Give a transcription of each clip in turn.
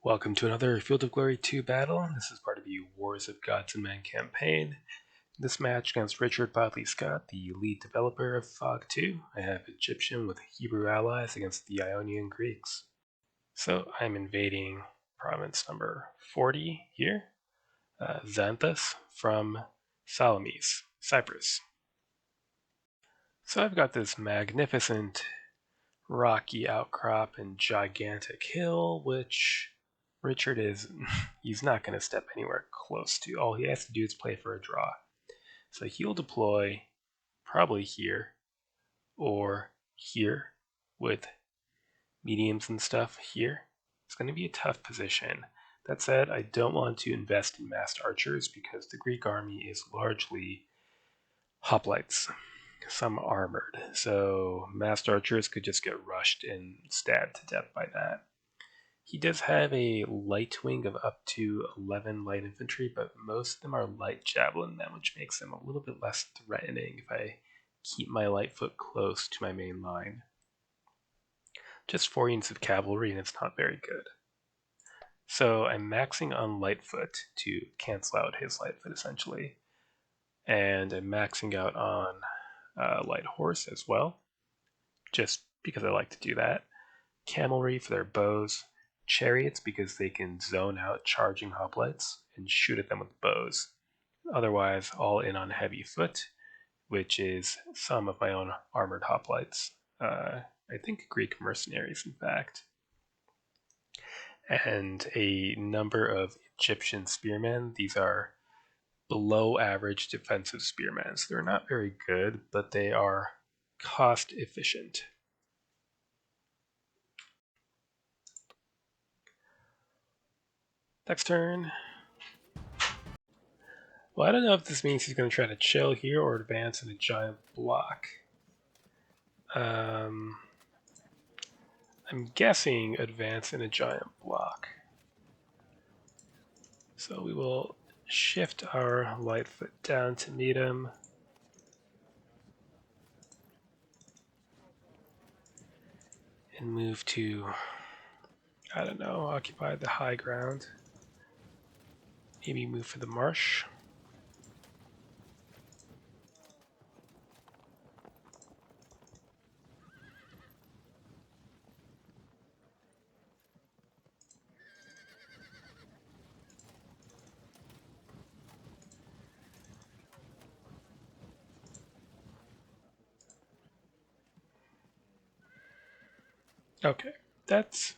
Welcome to another Field of Glory 2 battle. This is part of the Wars of Gods and Men campaign. This match against Richard Bodley Scott, the lead developer of Fog 2. I have Egyptian with Hebrew allies against the Ionian Greeks. So I'm invading province number 40 here, Xanthus from Salamis, Cyprus. So I've got this magnificent rocky outcrop and gigantic hill, which Richard he's not going to step anywhere close to. All he has to do is play for a draw. So he'll deploy probably here or here with mediums and stuff here. It's going to be a tough position. That said, I don't want to invest in massed archers because the Greek army is largely hoplites, some armored. So massed archers could just get rushed and stabbed to death by that. He does have a light wing of up to 11 light infantry, but most of them are light javelin men, which makes them a little bit less threatening if I keep my light foot close to my main line. Just 4 units of cavalry, and it's not very good. So I'm maxing on Lightfoot to cancel out his Lightfoot, essentially. And I'm maxing out on Light Horse as well, just because I like to do that. Camelry for their bows. Chariots because they can zone out charging hoplites and shoot at them with bows. Otherwise, all in on heavy foot, which is some of my own armored hoplites. I think Greek mercenaries, in fact. And a number of Egyptian spearmen. These are below average defensive spearmen. So they're not very good, but they are cost efficient. Next turn. Well, I don't know if this means he's going to try to chill here or advance in a giant block. I'm guessing advance in a giant block. So we will shift our Lightfoot down to meet him. And move to, I don't know, occupy the high ground. Maybe move for the marsh. Okay, that's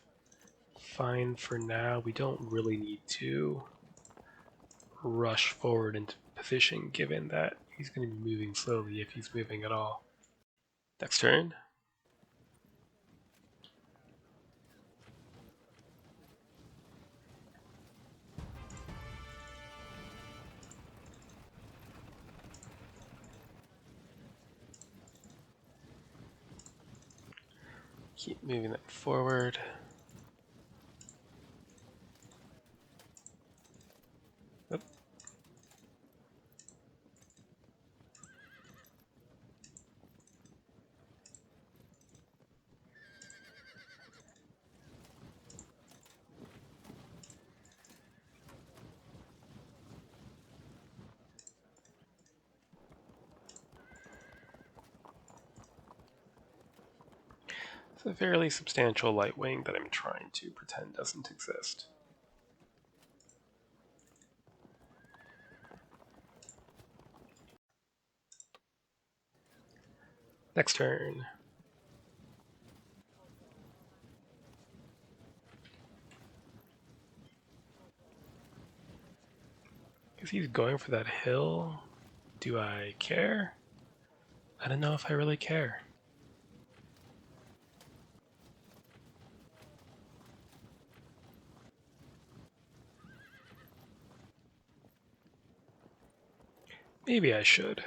fine for now. We don't really need to rush forward into position given that he's going to be moving slowly if he's moving at all. Next turn. Keep moving that forward. Oop. It's a fairly substantial light wing that I'm trying to pretend doesn't exist. Next turn. If he's going for that hill, do I care? I don't know if I really care. Maybe I should.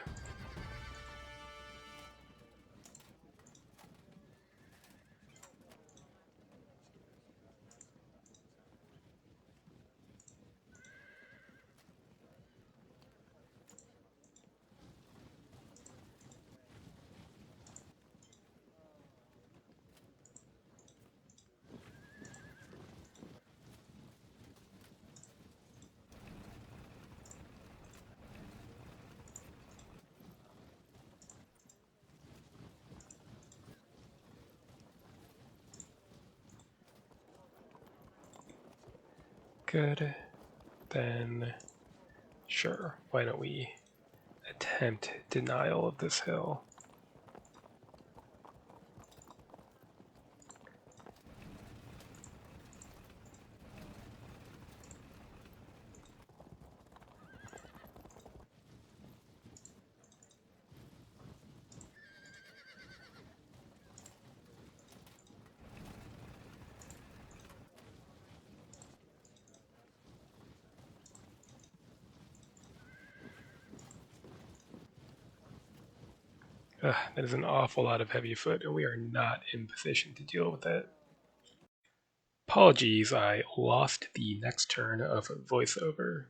Good. Then, sure, why don't we attempt denial of this hill? That is an awful lot of heavy foot, and we are not in position to deal with it. Apologies, I lost the next turn of voiceover.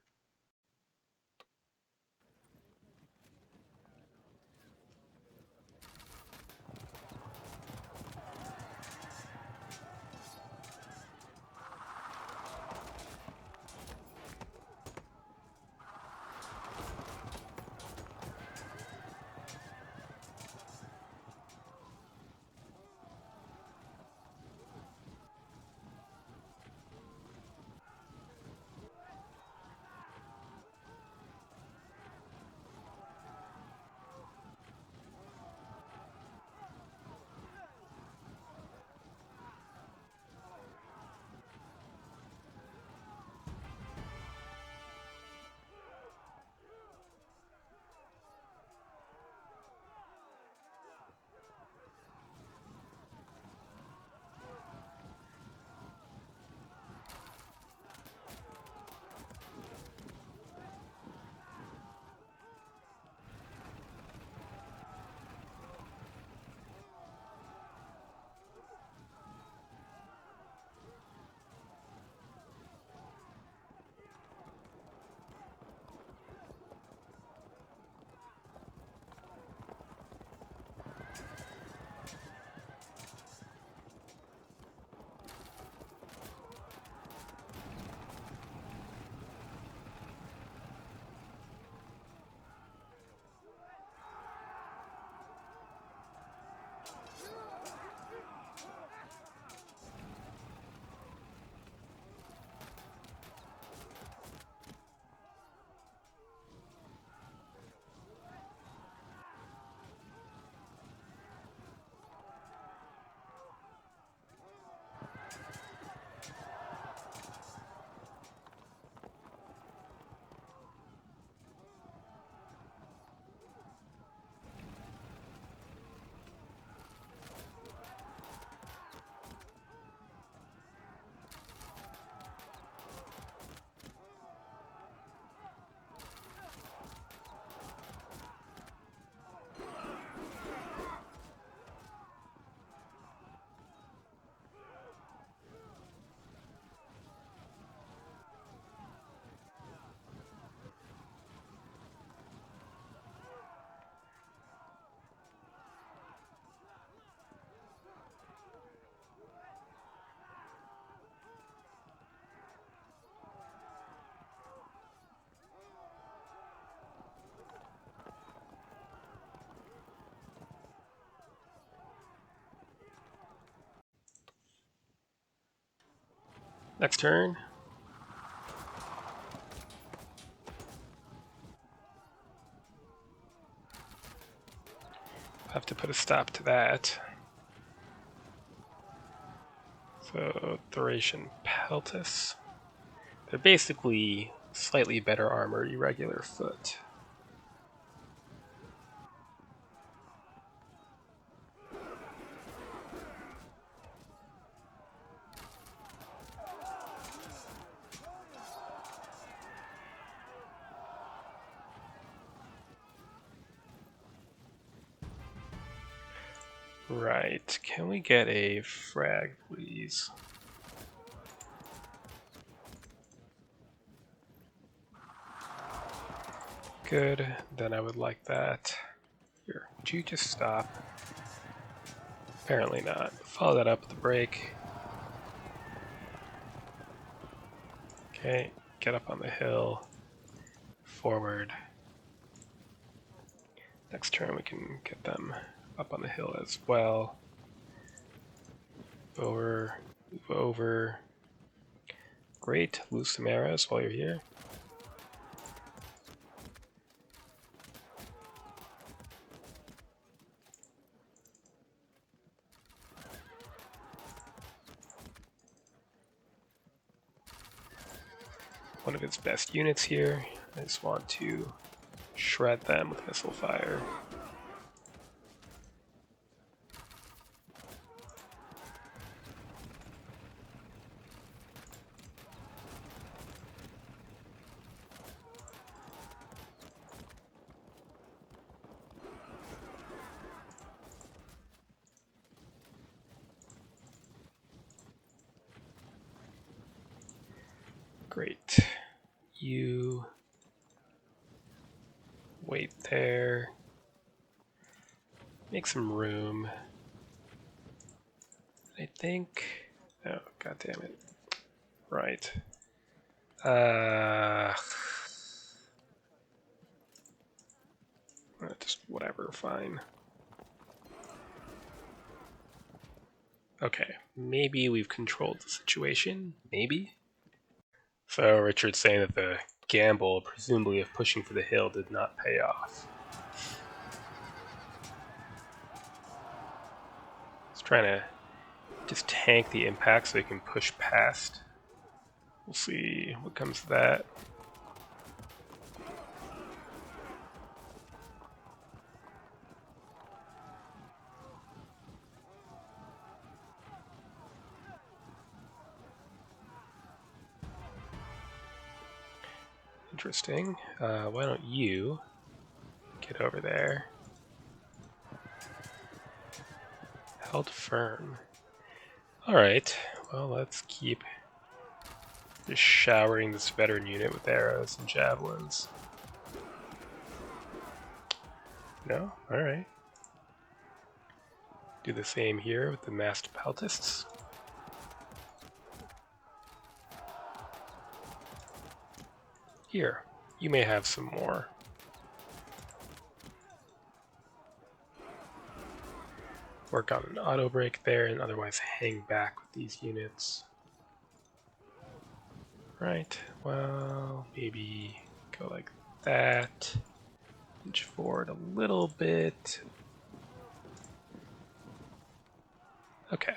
Next turn. Have to put a stop to that. So, Thracian Peltis. They're basically slightly better armor, irregular foot. Right, can we get a frag, please? Good, then I would like that. Here, would you just stop? Apparently not. Follow that up with the break. Okay, get up on the hill. Forward. Next turn we can get them up on the hill as well. Over, move over. Great, lose some arrows while you're here. One of its best units here. I just want to shred them with missile fire. Great. You wait there. Make some room. I think. Oh, god damn it. Right. Just whatever, fine. Okay, maybe we've controlled the situation. Maybe? So Richard's saying that the gamble, presumably of pushing for the hill, did not pay off. He's trying to just tank the impact so he can push past. We'll see what comes of that. Interesting. Why don't you get over there? Held firm. Alright, well, let's keep just showering this veteran unit with arrows and javelins. No? Alright. Do the same here with the massed peltists. Here, you may have some more. Work on an auto break there and otherwise hang back with these units. Right, well, maybe go like that. Inch forward a little bit. Okay.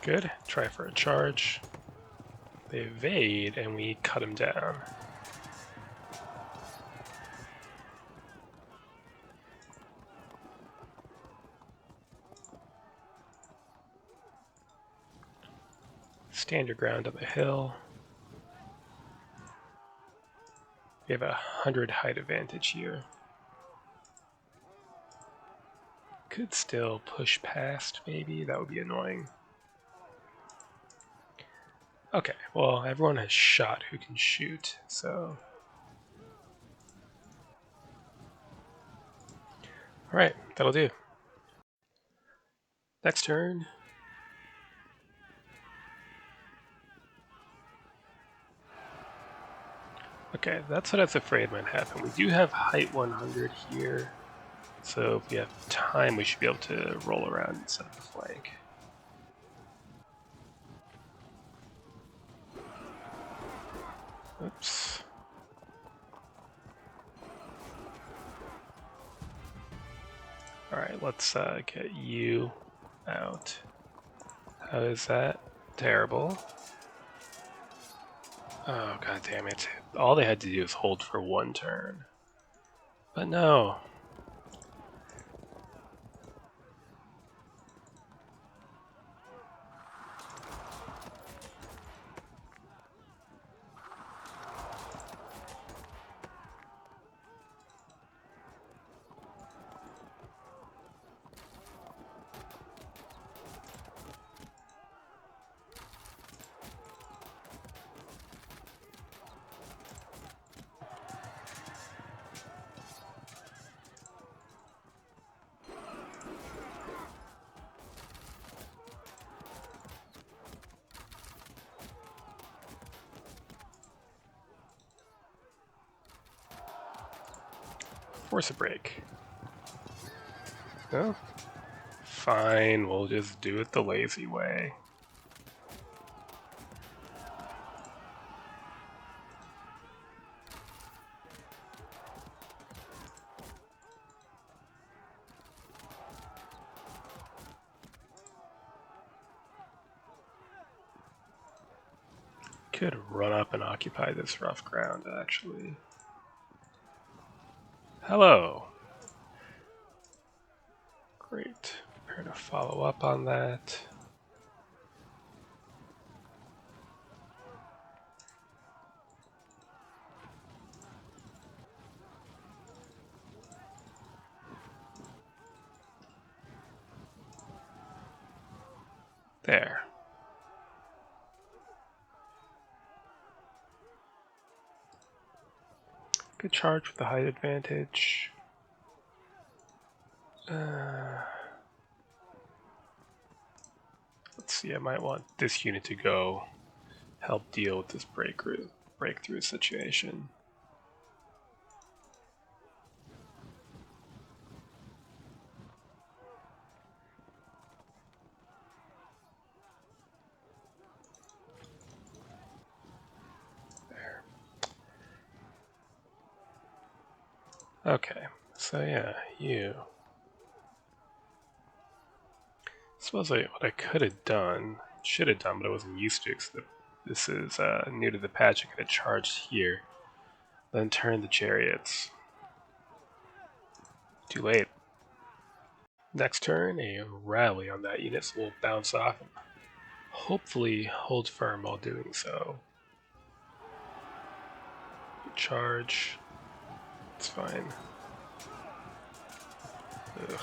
Good. Try for a charge. They evade, and we cut him down. Stand your ground on the hill. We have 100 height advantage here. Could still push past, maybe. That would be annoying. Okay, well, everyone has shot who can shoot, so... Alright, that'll do. Next turn. Okay, that's what I was afraid might happen. We do have height 100 here, so if we have time, we should be able to roll around and set up the flank. Oops. Alright, let's get you out. How is that? Terrible. Oh, god damn it. All they had to do was hold for one turn. But no. Force a break. No? Fine, we'll just do it the lazy way. Could run up and occupy this rough ground, actually. Hello. Great. Prepare to follow up on that. There. Good charge with the height advantage. Let's see, I might want this unit to go help deal with this breakthrough situation. There. Okay, so yeah, you. I suppose what I could have done, should have done, but I wasn't used to it because this is new to the patch. I could have charged here, then turned the chariots. Too late. Next turn, a rally on that unit, so we'll bounce off and hopefully hold firm while doing so. Charge. It's fine. Ugh.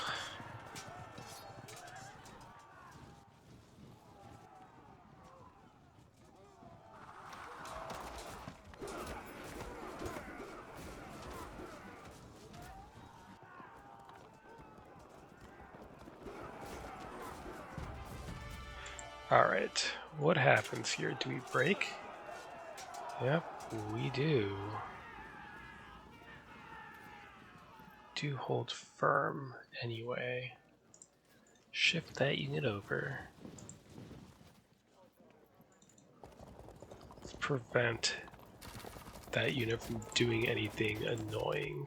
Alright, what happens here? Do we break? Yep, we do. Do hold firm anyway. Shift that unit over. Let's prevent that unit from doing anything annoying.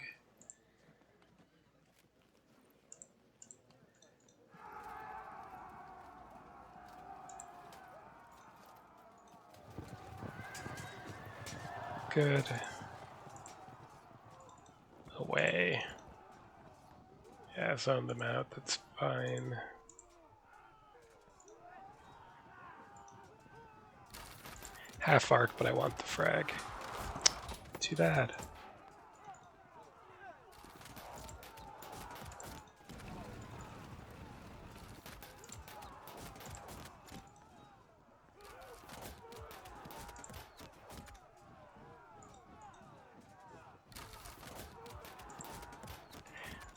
Good. Away. Yeah, zone them out, that's fine. Half arc, but I want the frag. Too bad.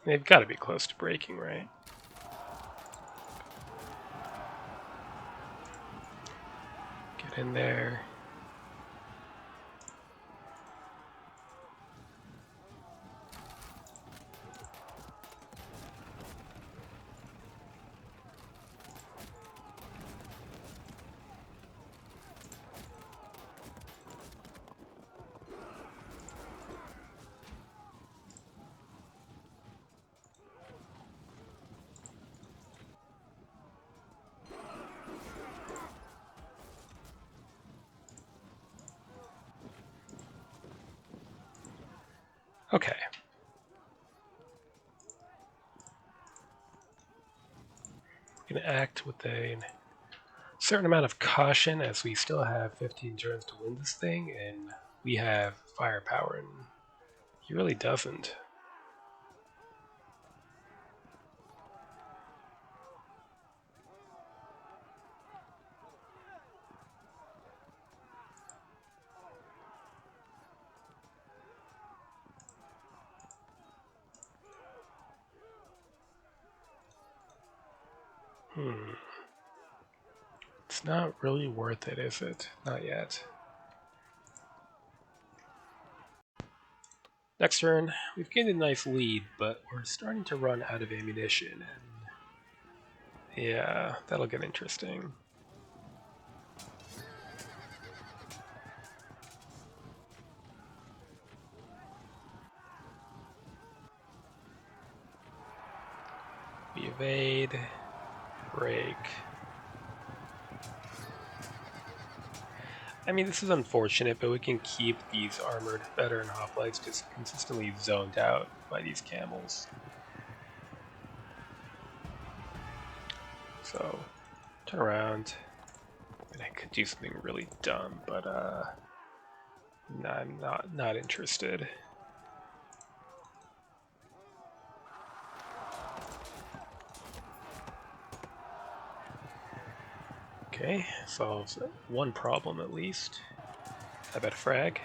They've got to be close to breaking, right? Get in there. Okay. I'm going to act with a certain amount of caution as we still have 15 turns to win this thing, and we have firepower, and he really doesn't. It's not really worth it, is it? Not yet. Next turn, we've gained a nice lead, but we're starting to run out of ammunition, and yeah, that'll get interesting. We evade, break. I mean, this is unfortunate, but we can keep these armored veteran hoplites just consistently zoned out by these camels. So, turn around. I mean, I could do something really dumb, but no, I'm not interested. Okay, solves one problem at least. I bet frag,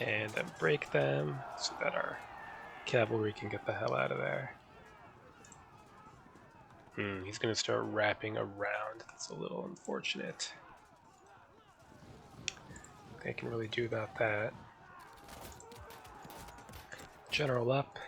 and then break them so that our cavalry can get the hell out of there. He's gonna start wrapping around. That's a little unfortunate. They can really do about that. General up.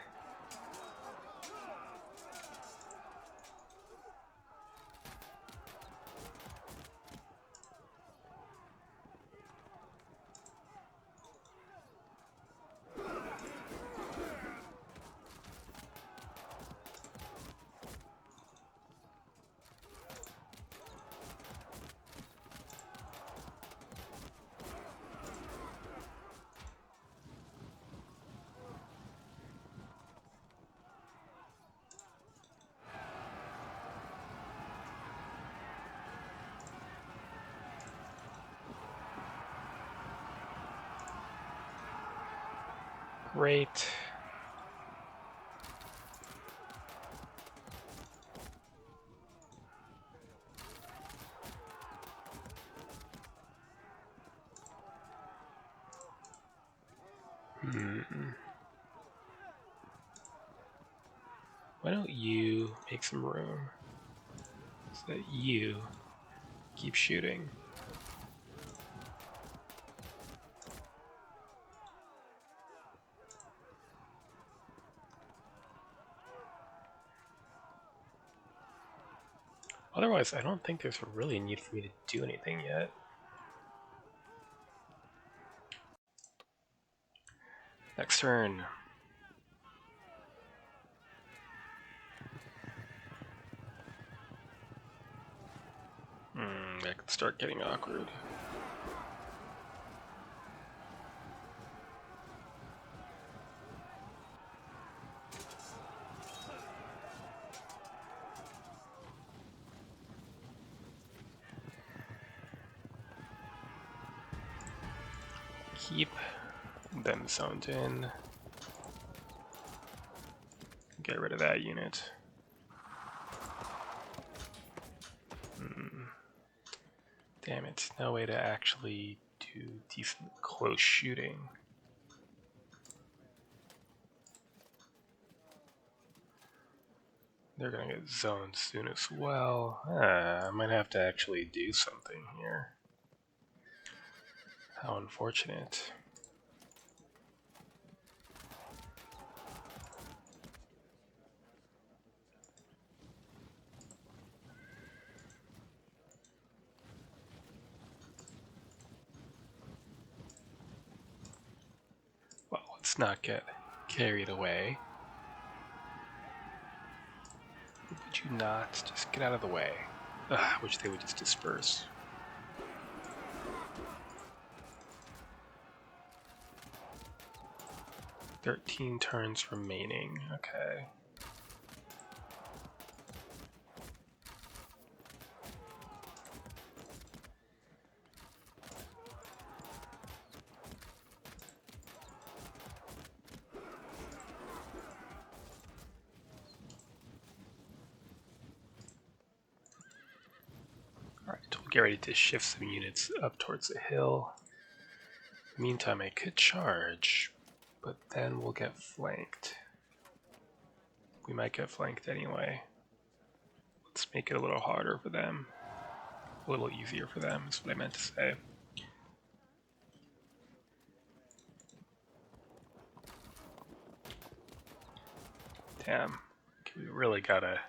Great. Why don't you make some room so that you keep shooting? Otherwise, I don't think there's really a need for me to do anything yet. Next turn. That could start getting awkward. Keep them zoned in. Get rid of that unit. Damn it, no way to actually do decent close shooting. They're gonna get zoned soon as well. I might have to actually do something here. How unfortunate. Well, let's not get carried away. Would you not just get out of the way? I wish they would just disperse. "13 turns remaining." Okay. Alright, we'll get ready to shift some units up towards the hill. Meantime, I could charge, but then we'll get flanked. We might get flanked anyway. Let's make it a little harder for them. A little easier for them is what I meant to say. Damn. We really gotta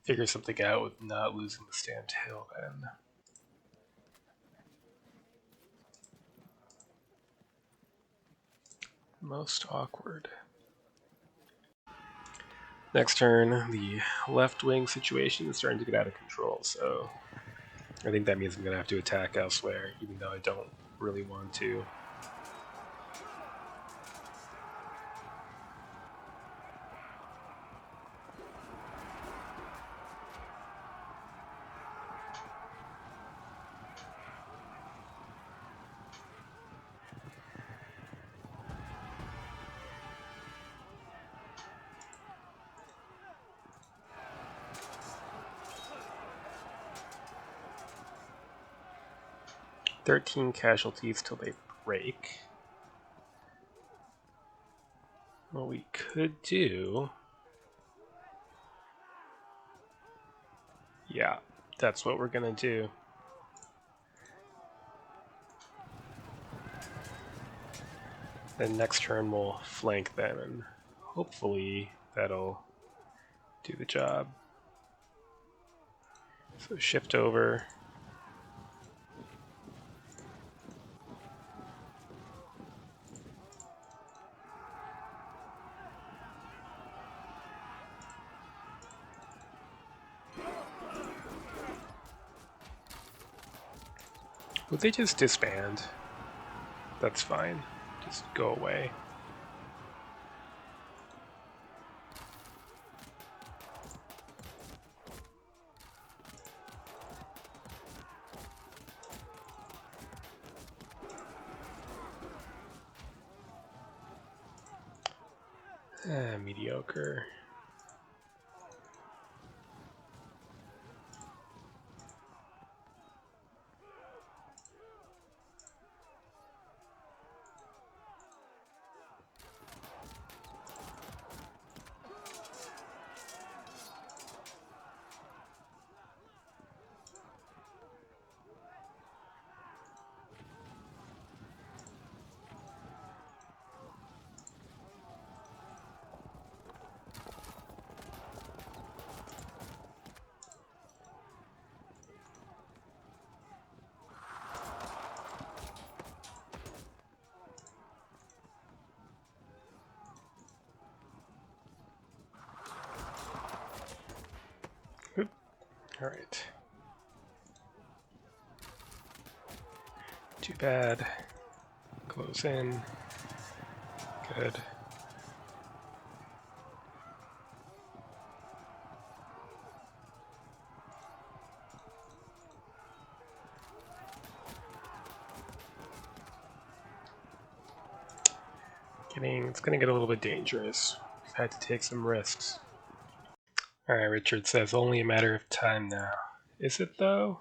figure something out with not losing the stamped hill then. Most awkward. Next turn, the left wing situation is starting to get out of control, so I think that means I'm going to have to attack elsewhere, even though I don't really want to. "13 casualties till they break." What we could do... Yeah, that's what we're gonna do. Then next turn we'll flank them, and hopefully that'll do the job. So shift over. Would they just disband? That's fine. Just go away. Mediocre. All right. Too bad. Close in. Good. It's gonna get a little bit dangerous. We've had to take some risks. Alright, Richard says only a matter of time now. Is it though?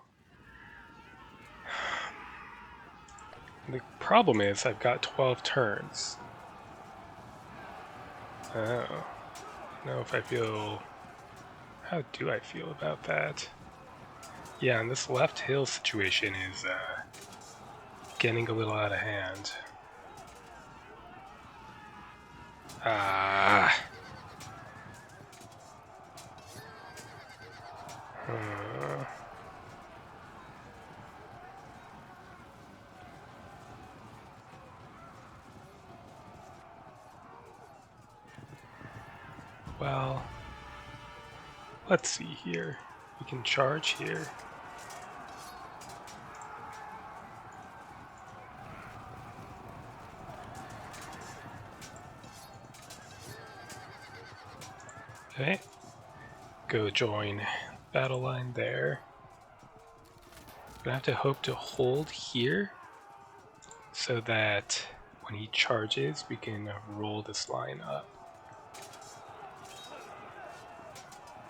The problem is I've got 12 turns. Oh. I don't know if I feel... How do I feel about that? Yeah, and this left hill situation is getting a little out of hand. Ah. Well, let's see here. We can charge here. Okay. Go join battle line there. I'm gonna have to hope to hold here so that when he charges, we can roll this line up.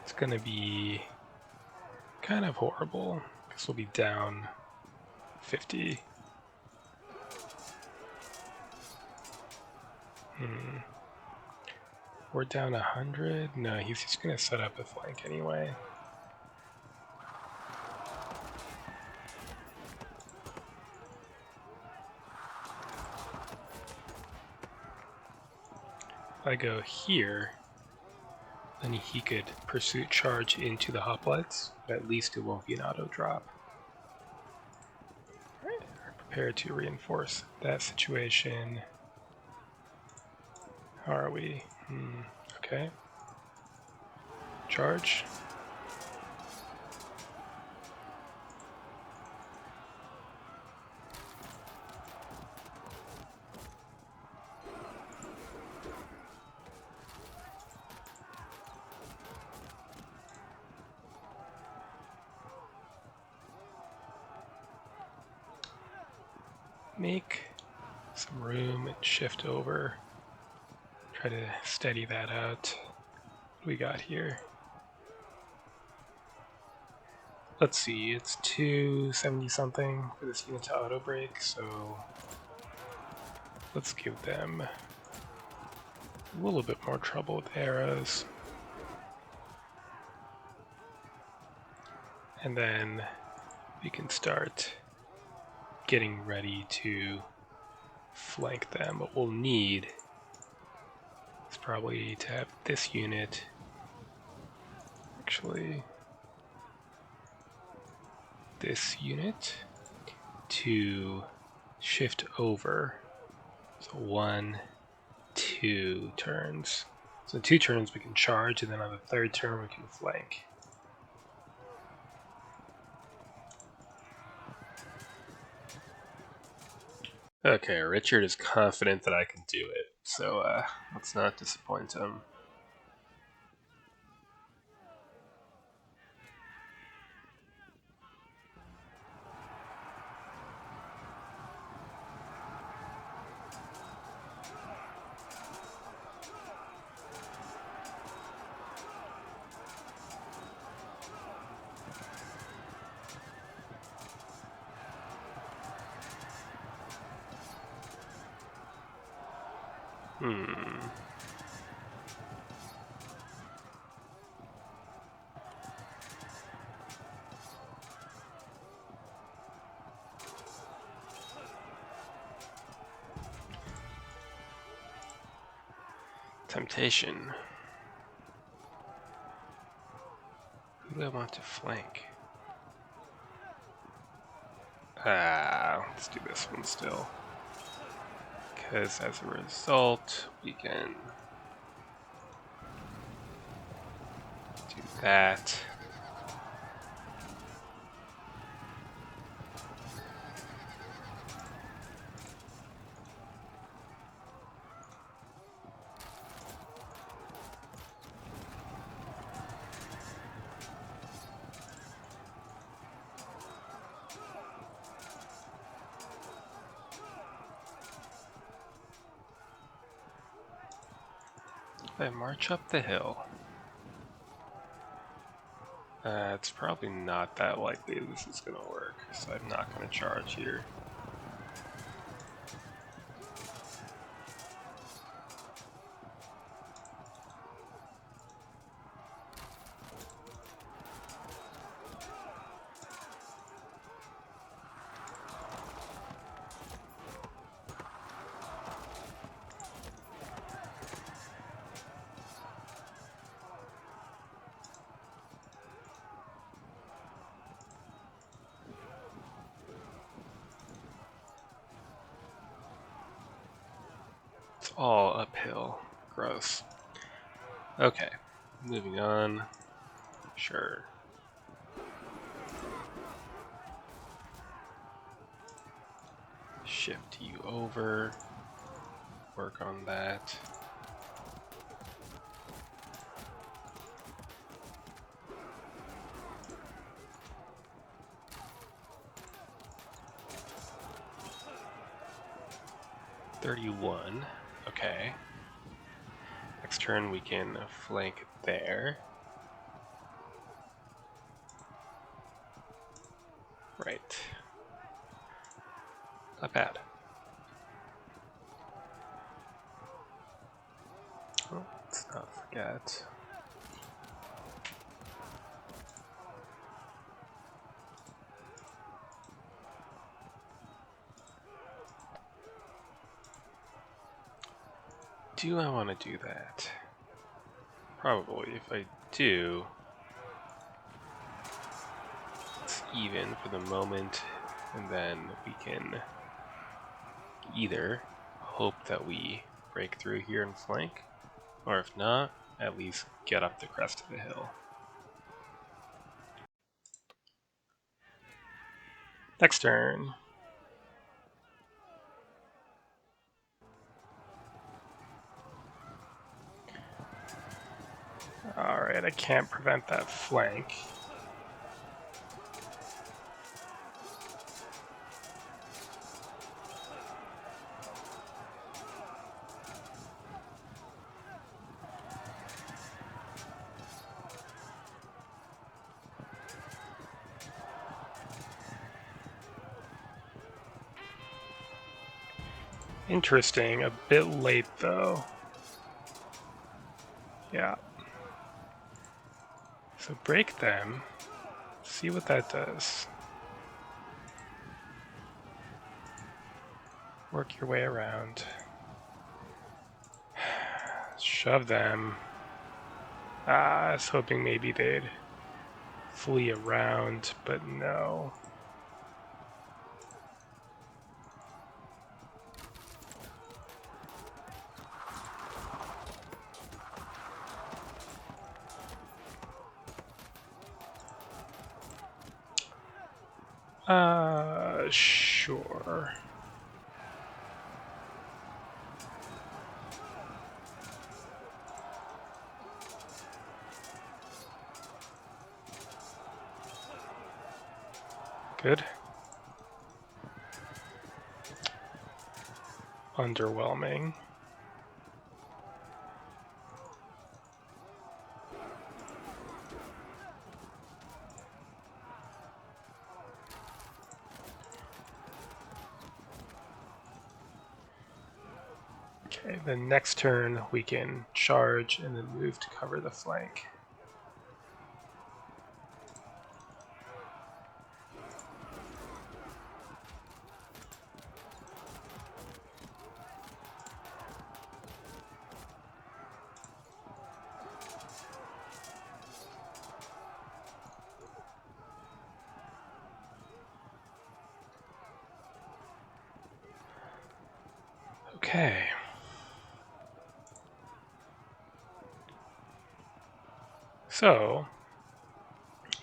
It's gonna be kind of horrible because we'll be down 50. We're down 100? No, he's just gonna set up a flank anyway. If I go here, Then he could pursuit charge into the hoplites, but at least it won't be an auto drop. Alright, prepare to reinforce that situation. How are we? Okay. Charge. Make some room and shift over. Try to steady that out. What do we got here? Let's see, it's 270 something for this unit to auto break, so let's give them a little bit more trouble with arrows. And then we can start getting ready to flank them. What we'll need is probably to have this unit actually to shift over. So 1, 2 turns. So 2 turns we can charge, and then on the 3rd turn we can flank. Okay, Richard is confident that I can do it, so let's not disappoint him. Temptation. Who do I want to flank? Let's do this one still. Because as a result, we can do that. I march up the hill. It's probably not that likely this is going to work, so I'm not going to charge here. It's all uphill. Gross. Okay, moving on. Sure. Shift you over. Work on that. $31. Okay. Next turn we can flank there. Right. Not bad. Oh, let's not forget. Do I want to do that? Probably, if I do, it's even for the moment, and then we can either hope that we break through here and flank, or if not, at least get up the crest of the hill. Next turn. Alright, I can't prevent that flank. Interesting, a bit late though. Yeah. So break them, see what that does. Work your way around. Shove them. I was hoping maybe they'd flee around, but no. Sure. Good. Underwhelming. Okay, the next turn we can charge and then move to cover the flank. Okay. So,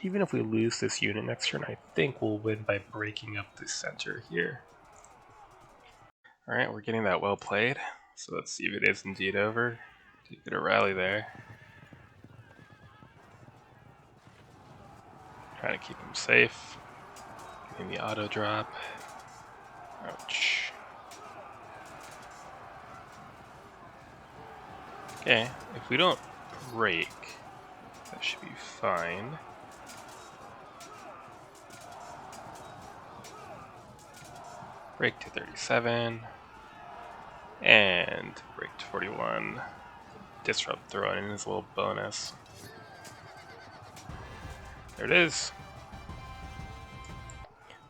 even if we lose this unit next turn, I think we'll win by breaking up the center here. Alright, we're getting that well played. So let's see if it is indeed over. Did get a rally there. Trying to keep him safe. Getting the auto drop. Ouch. Okay, if we don't break, that should be fine. Break to 37. And break to 41. Disrupt thrown in as a little bonus. There it is.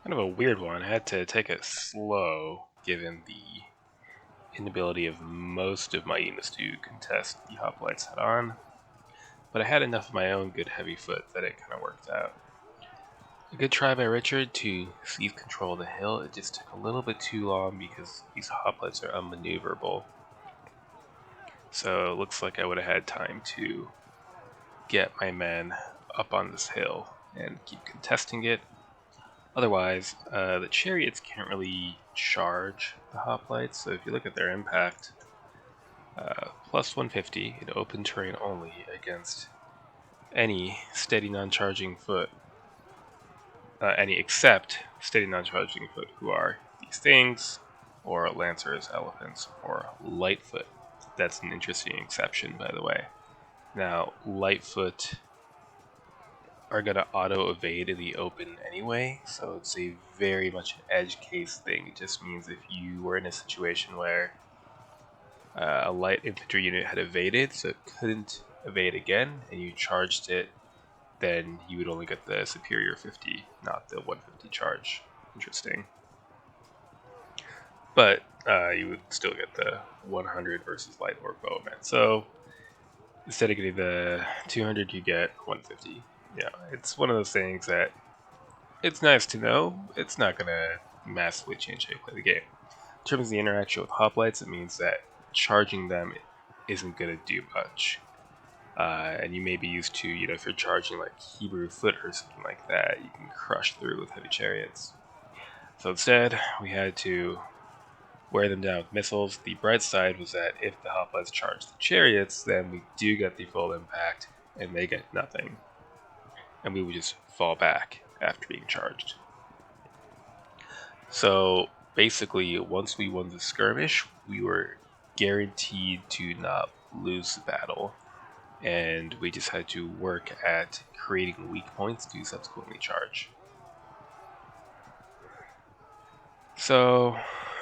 Kind of a weird one. I had to take it slow given the inability of most of my units to contest the hoplites head on. But I had enough of my own good heavy foot that it kind of worked out. A good try by Richard to seize control of the hill. It just took a little bit too long because these hoplites are unmaneuverable. So it looks like I would have had time to get my men up on this hill and keep contesting it. Otherwise, the chariots can't really charge the hoplites, so if you look at their impact, plus 150 in open terrain only against any steady non-charging foot, any except steady non-charging foot, who are these things, or lancers, elephants, or lightfoot. That's an interesting exception, by the way. Now, lightfoot are going to auto-evade in the open anyway, so it's a very much an edge case thing. It just means if you were in a situation where a light infantry unit had evaded, so it couldn't evade again, and you charged it, then you would only get the superior 50, not the 150 charge. Interesting. But you would still get the 100 versus light orc bowman. So instead of getting the 200, you get 150. Yeah, it's one of those things that it's nice to know. It's not gonna massively change how you play the game. In terms of the interaction with hoplites, it means that charging them isn't gonna do much. And you may be used to, if you're charging like Hebrew foot or something like that, you can crush through with heavy chariots. So instead, we had to wear them down with missiles. The bright side was that if the hoplites charge the chariots, then we do get the full impact, and they get nothing. And we would just fall back after being charged. So basically, once we won the skirmish, we were guaranteed to not lose the battle, and we just had to work at creating weak points to subsequently charge. So,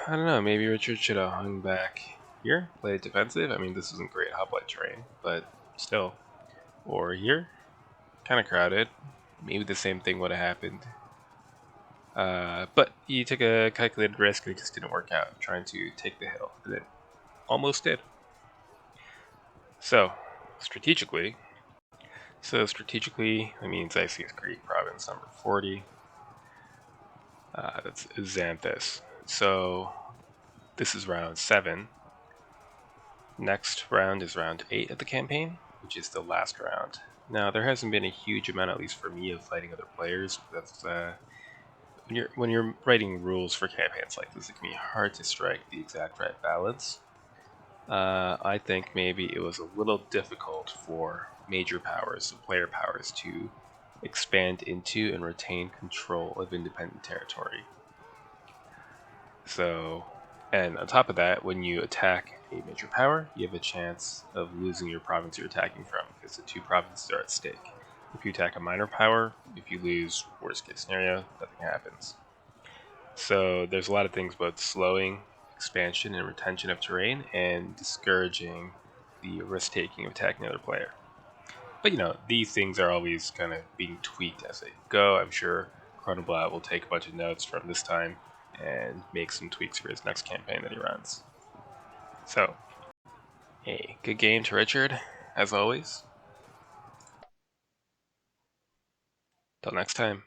I don't know, maybe Richard should have hung back here, played defensive. I mean, this isn't great hoplite terrain, but still. Or here, kind of crowded. Maybe the same thing would have happened. But he took a calculated risk and it just didn't work out, trying to take the hill. And it almost did. So, strategically, that means ICS Greek province number 40. That's Xanthus. So, this is round 7. Next round is round 8 of the campaign, which is the last round. Now, there hasn't been a huge amount, at least for me, of fighting other players. That's when you're writing rules for campaigns like this, it can be hard to strike the exact right balance. I think maybe it was a little difficult for major powers, player powers, to expand into and retain control of independent territory. So, and on top of that, when you attack a major power, you have a chance of losing your province you're attacking from, because the 2 provinces are at stake. If you attack a minor power, if you lose, worst case scenario, nothing happens. So there's a lot of things about slowing expansion and retention of terrain and discouraging the risk-taking of attacking another player. But these things are always kind of being tweaked as they go. I'm sure Chronoblat will take a bunch of notes from this time and make some tweaks for his next campaign that he runs. So, a good game to Richard, as always. Till next time.